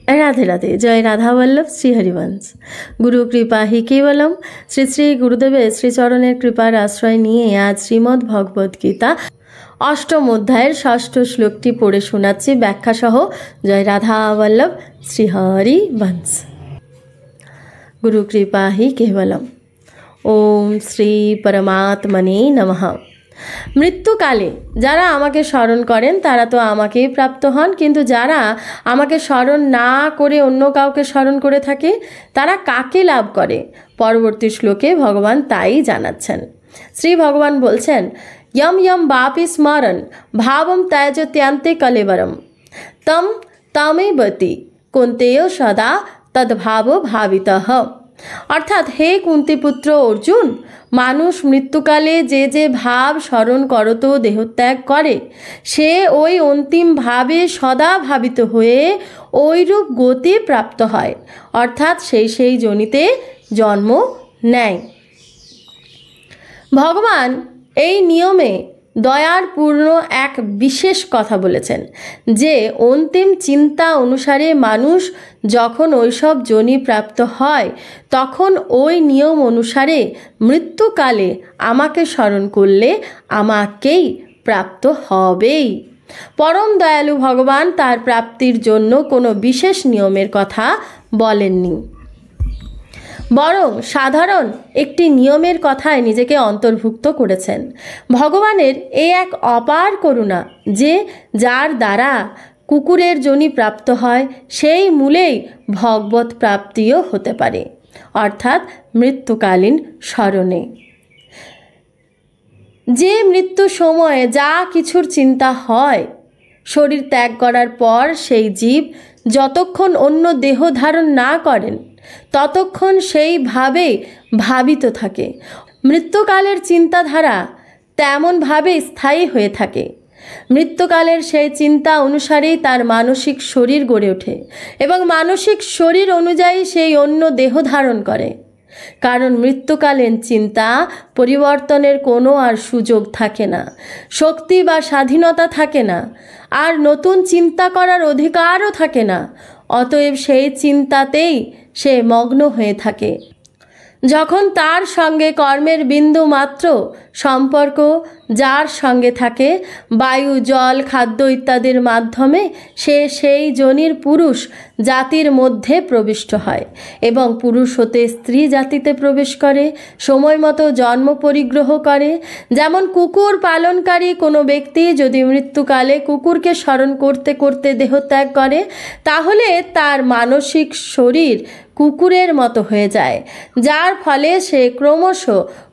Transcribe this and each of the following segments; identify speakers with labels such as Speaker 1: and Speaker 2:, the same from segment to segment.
Speaker 1: राधे राधे। जय राधा वल्लभ श्री हरिवंश। गुरु कृपा हि केवलम। श्री श्री गुरुदेवेर श्रीचरणेर कृपार आश्रय निये आज श्रीमद् भगवद गीता अष्टम अध्यायेर षष्ठ श्लोकटी पढ़े शोनाচ্ছি व्याख्या सह। जय राधा वल्लभ श्री हरिवंश। गुरु कृपा हि केवलम। ओम श्री परमात्मने नमः। मृत्युकाले যারা আমাকে স্মরণ করেন তারা তো আমাকেই প্রাপ্ত হন, কিন্তু যারা আমাকে স্মরণ না করে অন্য কাউকে স্মরণ করে থাকে তারা কাকে লাভ করে? পরবর্তী শ্লোকে ভগবান তাই জানাচ্ছেন। শ্রী ভগবান বলছেন, यम यम वापि स्मरन् भावं त्यजत्यान्ते कलेवरम तम तमेवति कुन्तेय सदा तद्भाव भावितः। অর্থাৎ হে কুন্তিপুত্র অর্জুন, মানুষ মৃত্যুকালে যে যে ভাব স্মরণ করত দেহত্যাগ করে সে ওই অন্তিম ভাবে সদা ভাবিত হয়ে ওইরূপ গতি প্রাপ্ত হয়, অর্থাৎ সেই যোনিতে জন্ম নেয়। ভগবান এই নিয়মে দয়ার পূর্ণ এক বিশেষ কথা বলেছেন যে অন্তিম চিন্তা অনুসারে মানুষ যখন ওইসব যোনি প্রাপ্ত হয় তখন ওই নিয়ম অনুসারে মৃত্যুকালে আমাকে স্মরণ করলে আমাকেই প্রাপ্ত হবেই। পরম দয়ালু ভগবান তার প্রাপ্তির জন্য কোনো বিশেষ নিয়মের কথা বলেননি, বরং সাধারণ একটি নিয়মের কথায় নিজেকে অন্তর্ভুক্ত করেছেন। ভগবানের এই এক অপার করুণা যে যার দ্বারা কুকুরের যোনি প্রাপ্ত হয় সেই মূলেই ভগবত প্রাপ্তিও হতে পারে, অর্থাৎ মৃত্যুকালীন স্মরণে। যে মৃত্যু সময়ে যা কিছুর চিন্তা হয় শরীর ত্যাগ করার পর সেই জীব যতক্ষণ অন্য দেহ ধারণ না করেন ততক্ষণ সেইভাবে ভাবিত থাকে। মৃত্যুকালের চিন্তাধারা তেমনভাবে স্থায়ী হয়ে থাকে। মৃত্যুকালের সেই চিন্তা অনুসারেই তার মানসিক শরীর গড়ে ওঠে এবং মানসিক শরীর অনুযায়ী সেই অন্য দেহ ধারণ করে। কারণ মৃত্যুকালীন চিন্তা পরিবর্তনের কোনো আর সুযোগ থাকে না, শক্তি বা স্বাধীনতা থাকে না, আর নতুন চিন্তা করার অধিকারও থাকে না। অতএব সেই চিন্তাতেই সে মগ্ন হয়ে থাকে। যখন তার সঙ্গে কর্মের বিন্দু মাত্র সম্পর্ক যার সঙ্গে থাকে বায়ু জল খাদ্য ইত্যাদির মাধ্যমে সে সেই যোনির পুরুষ জাতির মধ্যে প্রবিষ্ট হয় এবং পুরুষ হতে স্ত্রী জাতিতে প্রবেশ করে, সময় মতো জন্ম পরিগ্রহ করে। যেমন কুকুর পালনকারী কোনো ব্যক্তি যদি মৃত্যুকালে কুকুরকে স্মরণ করতে করতে দেহত্যাগ করে তাহলে তার মানসিক শরীর কুকুরের মতো হয়ে যায়, যার ফলে সে ক্রমশ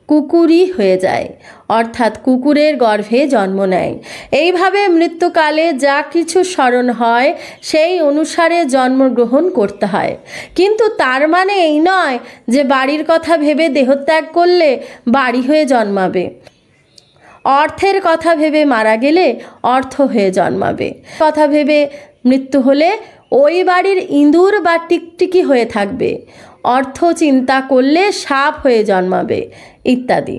Speaker 1: কুকুরই হয়ে যায়, অর্থাৎ কুকুরের গর্ভে জন্ম নেয়। এইভাবে মৃত্যুকালে যা কিছু স্মরণ হয় সেই অনুসারে জন্মগ্রহণ করতে হয়, কিন্তু তার মানে এই নয় যে বাড়ির কথা ভেবে দেহত্যাগ করলে বাড়ি হয়ে জন্মাবে, অর্থের কথা ভেবে মারা গেলে অর্থ হয়ে জন্মাবে, কথা ভেবে মৃত্যু হলে ওই বাড়ির ইঁদুর বা টিকটিকি হয়ে থাকবে, অর্থ চিন্তা করলে সাপ হয়ে জন্মাবে ইত্যাদি।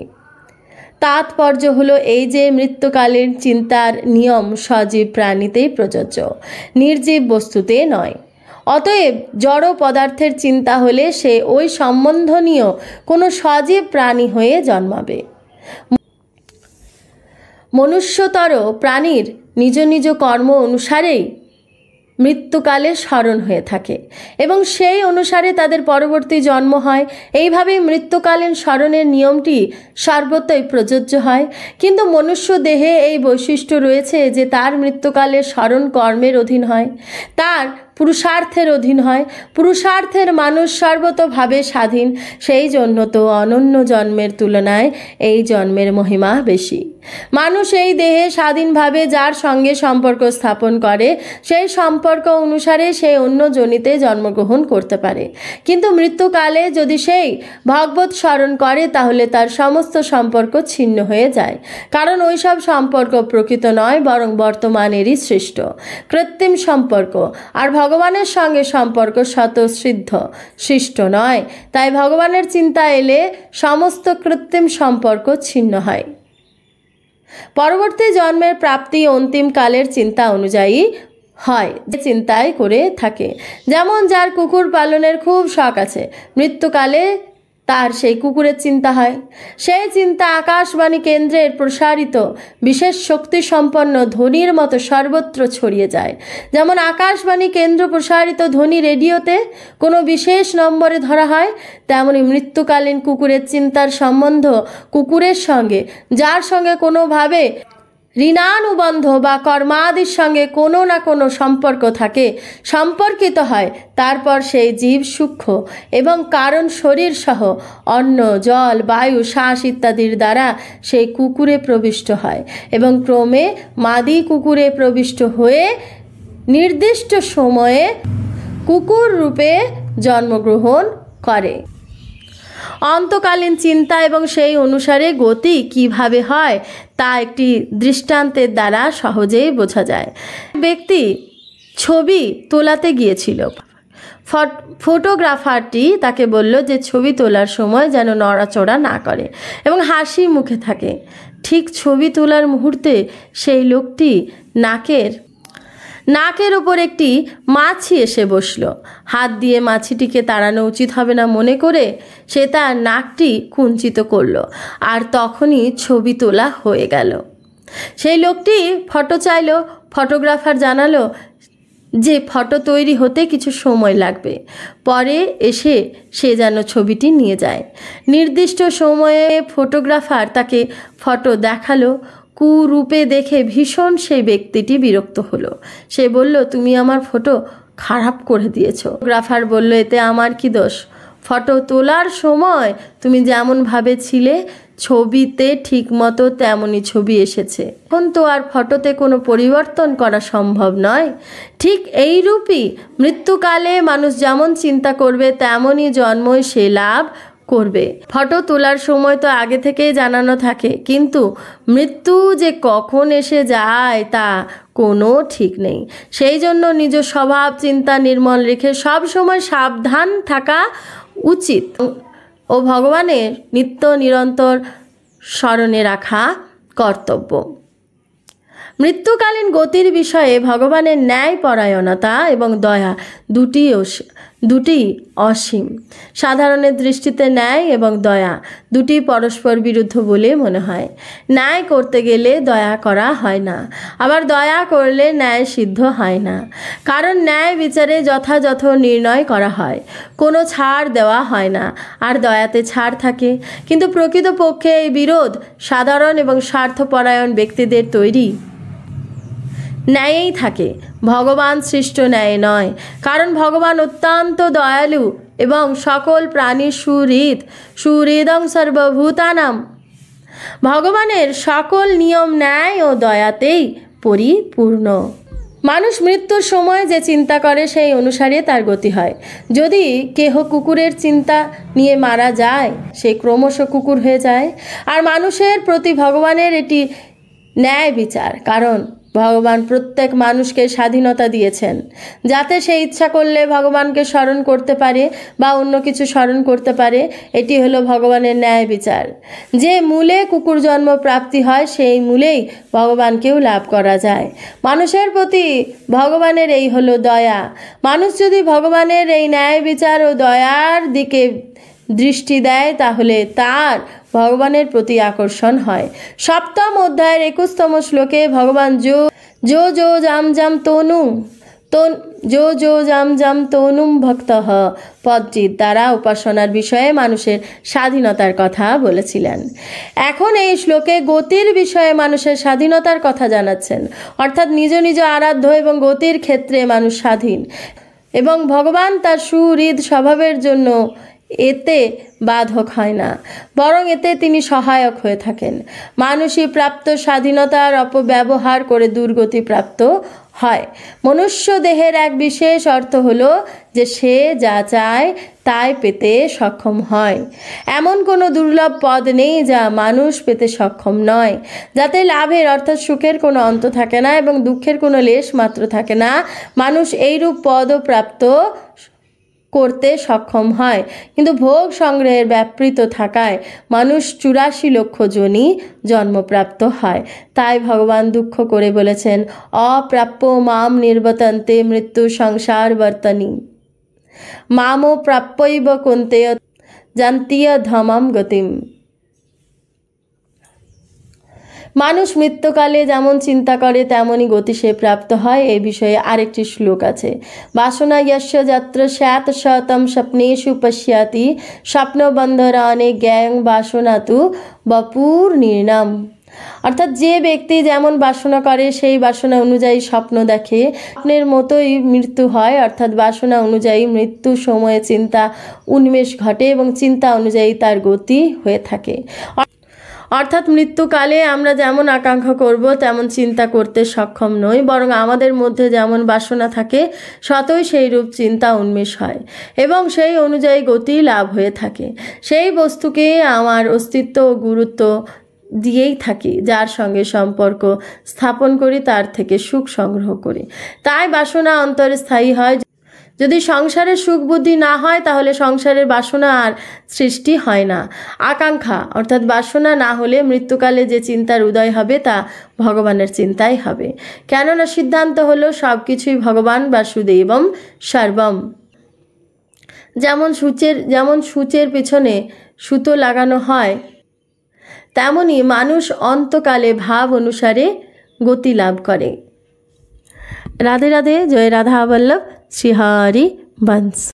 Speaker 1: তাৎপর্য হলো এই যে মৃত্যুকালীন চিন্তার নিয়ম সজীব প্রাণীতেই প্রযোজ্য, নির্জীব বস্তুতে নয়। অতএব জড় পদার্থের চিন্তা হলে সে ওই সম্বন্ধনীয় কোনো সজীব প্রাণী হয়ে জন্মাবে। মনুষ্যতর প্রাণীর নিজ নিজ কর্ম অনুসারেই মৃত্যুকালে স্মরণ হয়ে থাকে এবং সেই অনুসারে তাদের পরবর্তী জন্ম হয়। এইভাবেই মৃত্যুকালীন স্মরণের নিয়মটি সর্বত্রই প্রযোজ্য হয়। কিন্তু মনুষ্য দেহে এই বৈশিষ্ট্য রয়েছে যে তার মৃত্যুকালে স্মরণ কর্মের অধীন হয়, তার পুরুষার্থের অধীন হয়। পুরুষার্থের মানুষ সর্বতোভাবে স্বাধীন, সেই জন্য তো অনন্য জন্মের তুলনায় এই জন্মের মহিমা বেশি। মানুষ এই দেহে স্বাধীনভাবে যার সঙ্গে সম্পর্ক স্থাপন করে সেই সম্পর্ক অনুসারে সে অন্য যোনিতে জন্মগ্রহণ করতে পারে, কিন্তু মৃত্যুকালে যদি সেই ভগবত স্মরণ করে তাহলে তার সমস্ত সম্পর্ক ছিন্ন হয়ে যায়। কারণ ওইসব সম্পর্ক প্রকৃত নয়, বরং বর্তমানেরই সৃষ্ট কৃত্রিম সম্পর্ক, আর ভগবানের সঙ্গে সম্পর্ক স্বতঃসিদ্ধ সৃষ্ট নয়। তাই ভগবানের চিন্তা এলে সমস্ত কৃত্রিম সম্পর্ক ছিন্ন হয়। পরবর্তী জন্মের প্রাপ্তি অন্তিম কালের চিন্তা অনুযায়ী হয়, যে চিন্তাই করে থাকে। যেমন যার কুকুর পালনের খুব শখ আছে, মৃত্যুকালে তার সেই কুকুরের চিন্তা হয়। সেই চিন্তা আকাশবাণী কেন্দ্রের প্রসারিত বিশেষ শক্তি সম্পন্ন ধ্বনির মতো সর্বত্র ছড়িয়ে যায়। যেমন আকাশবাণী কেন্দ্র প্রসারিত ধ্বনি রেডিওতে কোনো বিশেষ নম্বরে ধরা হয়, তেমনি মৃত্যুকালীন কুকুরের চিন্তার সম্বন্ধ কুকুরের সঙ্গে, যার সঙ্গে কোনোভাবে ঋণানুবন্ধ বা কর্মাদির সঙ্গে কোনো না কোনো সম্পর্ক থাকে, সম্পর্কিত হয়, তারপর সেই জীব সূক্ষ্ম এবং কারণ শরীর সহ অন্ন, জল, বায়ু, শ্বাস ইত্যাদির দ্বারা সেই কুকুরে প্রবিষ্ট হয় এবং ক্রমে মাদি কুকুরে প্রবিষ্ট হয়ে নির্দিষ্ট সময়ে কুকুর রূপে জন্মগ্রহণ করে। অন্তকালীন চিন্তা এবং সেই অনুসারে গতি কিভাবে হয় তা একটি দৃষ্টান্তের দ্বারা সহজেই বোঝা যায়। ব্যক্তি ছবি তোলাতে গিয়েছিল। ফটোগ্রাফারটি তাকে বলল যে ছবি তোলার সময় যেন নড়াচড়া না করে এবং হাসি মুখে থাকে। ঠিক ছবি তোলার মুহূর্তে সেই লোকটি নাকের ওপর একটি মাছি এসে বসল। হাত দিয়ে মাছিটিকে তাড়ানো উচিত হবে না মনে করে সে তার নাকটি কুঞ্চিত করল, আর তখনই ছবি তোলা হয়ে গেল। সেই লোকটি ফটো চাইল। ফটোগ্রাফার জানালো যে ফটো তৈরি হতে কিছু সময় লাগবে, পরে এসে সে যেন ছবিটি নিয়ে যায়। নির্দিষ্ট সময়ে ফটোগ্রাফার তাকে ফটো দেখালো। কুরূপে দেখে ভীষণ সেই ব্যক্তিটি বিরক্ত হলো। সে বলল, তুমি আমার ফটো খারাপ করে দিয়েছ। ফটোগ্রাফার বলল, এতে আমার কি দোষ? ফটো তোলার সময় তুমি যেমনভাবে ছিলে ছবিতে ঠিকমতো তেমনই ছবি এসেছে। এখন তো আর ফটোতে কোনো পরিবর্তন করা সম্ভব নয়। ঠিক এইরূপই মৃত্যুকালে মানুষ যেমন চিন্তা করবে তেমনই জন্মই সে লাভ করবে। ফটো তোলার সময় তো আগে থেকেই জানানো থাকে, কিন্তু মৃত্যু যে কখন এসে যায় তা কোনো ঠিক নেই। সেই জন্য নিজ স্বভাব চিন্তা নির্মল রেখে সব সময় সাবধান থাকা উচিত ও ভগবানের নিত্য নিরন্তর স্মরণে রাখা কর্তব্য। মৃত্যুকালীন গতির বিষয়ে ভগবানের ন্যায়পরায়ণতা এবং দয়া দুটি অসীম। সাধারণের দৃষ্টিতে ন্যায় এবং দয়া দুটি পরস্পর বিরুদ্ধ বলে মনে হয়। ন্যায় করতে গেলে দয়া করা হয় না, আবার দয়া করলে ন্যায় সিদ্ধ হয় না। কারণ ন্যায় বিচারে যথাযথ নির্ণয় করা হয়, কোনো ছাড় দেওয়া হয় না, আর দয়াতে ছাড় থাকে। কিন্তু প্রকৃতপক্ষে এই বিরোধ সাধারণ এবং স্বার্থপরায়ণ ব্যক্তিদের তৈরি ন্যায়েই থাকে, ভগবান সৃষ্ট ন্যায় নয়। কারণ ভগবান অত্যন্ত দয়ালু এবং সকল প্রাণী সুহৃদং সর্বভূতানাম। ভগবানের সকল নিয়ম ন্যায় ও দয়াতেই পরিপূর্ণ। মানুষ মৃত্যুর সময় যে চিন্তা করে সেই অনুসারে তার গতি হয়। যদি কেহ কুকুরের চিন্তা নিয়ে মারা যায়, সে ক্রমশ কুকুর হয়ে যায়। আর মানুষের প্রতি ভগবানের এটি ন্যায় বিচার, কারণ ভগবান প্রত্যেক মানুষকে স্বাধীনতা দিয়েছেন, যাতে সে ইচ্ছা করলে ভগবানকে স্মরণ করতে পারে বা অন্য কিছু স্মরণ করতে পারে। এটি হলো ভগবানের ন্যায় বিচার। যে মূলে কুকুর জন্ম প্রাপ্তি হয়, সেই মূলেই ভগবানকেও লাভ করা যায়। মানুষের প্রতি ভগবানের এই হলো দয়া। মানুষ যদি ভগবানের এই ন্যায় বিচার ও দয়ার দিকে দৃষ্টি দেয়, তাহলে তার ভগবানের প্রতি আকর্ষণ হয়। সপ্তম অধ্যায়ের 21তম শ্লোকে ভগবান জো জাম জাম তনুম ভক্তঃ পদচিৎ দ্বারা উপাসনার বিষয়ে মানুষের স্বাধীনতার কথা বলেছিলেন। এখন এই শ্লোকে গতির বিষয়ে মানুষের স্বাধীনতার কথা জানাচ্ছেন, অর্থাৎ নিজ নিজ আরাধ্য এবং গতির ক্ষেত্রে মানুষ স্বাধীন, এবং ভগবান তার সুহৃদ স্বভাবের জন্য এতে বাধক হয় না, বরং এতে তিনি সহায়ক হয়ে থাকেন। মানুষই প্রাপ্ত স্বাধীনতার অপব্যবহার করে দুর্গতি প্রাপ্ত হয়। মনুষ্য দেহের এক বিশেষ অর্থ হলো যে সে যা চায় তাই পেতে সক্ষম হয়। এমন কোনো দুর্লভ পদ নেই যা মানুষ পেতে সক্ষম নয়, যাতে লাভের অর্থাৎ সুখের কোনো অন্ত থাকে না এবং দুঃখের কোনো লেশ মাত্র থাকে না। মানুষ এইরূপ পদও প্রাপ্ত করতে সক্ষম হয়, কিন্তু ভোগ সংগ্রহের ব্যাপৃত থাকায় মানুষ 84 লক্ষ যোনি জন্মপ্রাপ্ত হয়। তাই ভগবান দুঃখ করে বলেছেন, অপ্রাপ্য মাম নির্বতন্তে মৃত্যু সংসার বর্তনী মামো প্রাপ্যৈব কুন্তেয় জান্তীয় ধমাম গতিম। মানুষ মৃত্যুকালে যেমন চিন্তা করে তেমনই গতি সে প্রাপ্ত হয়। এই বিষয়ে আরেকটি শ্লোক আছে, বাসনা যস্য যত্র স্যাৎ শতম স্বপ্নেষু পশ্যতি স্বপ্নবন্ধরানে জ্ঞাং বাসনা তু বপুর নির্নাম। অর্থাৎ যে ব্যক্তি যেমন বাসনা করে সেই বাসনা অনুযায়ী স্বপ্ন দেখে, স্বপ্নের মতোই মৃত্যু হয়। অর্থাৎ বাসনা অনুযায়ী মৃত্যু সময়ে চিন্তা উন্মেষ ঘটে এবং চিন্তা অনুযায়ী তার গতি হয়ে থাকে। অর্থাৎ মৃত্যুকালে আমরা যেমন আকাঙ্ক্ষা করব তেমন চিন্তা করতে সক্ষম নই, বরং আমাদের মধ্যে যেমন বাসনা থাকে সতই সেই রূপ চিন্তা উন্মেষ হয় এবং সেই অনুযায়ী গতি লাভ হয়ে থাকে। সেই বস্তুকে আমার অস্তিত্ব ও গুরুত্ব দিয়েই থাকি, যার সঙ্গে সম্পর্ক স্থাপন করি, তার থেকে সুখ সংগ্রহ করি। তাই বাসনা অন্তরে স্থায়ী হয়। যদি সংসারের সুখ বুদ্ধি না হয় তাহলে সংসারের বাসনা আর সৃষ্টি হয় না। আকাঙ্ক্ষা অর্থাৎ বাসনা না হলে মৃত্যুকালে যে চিন্তার উদয় হবে তা ভগবানের চিন্তাই হবে, কেননা সিদ্ধান্ত হলো সব কিছুই ভগবান বাসুদেবম সর্বম। যেমন সূচের পিছনে সুতো লাগানো হয়, তেমনি মানুষ অন্তকালে ভাব অনুসারে গতি লাভ করে। রাধে রাধে। জয় রাধা বল্লভ। শ্রী হরি বংশ।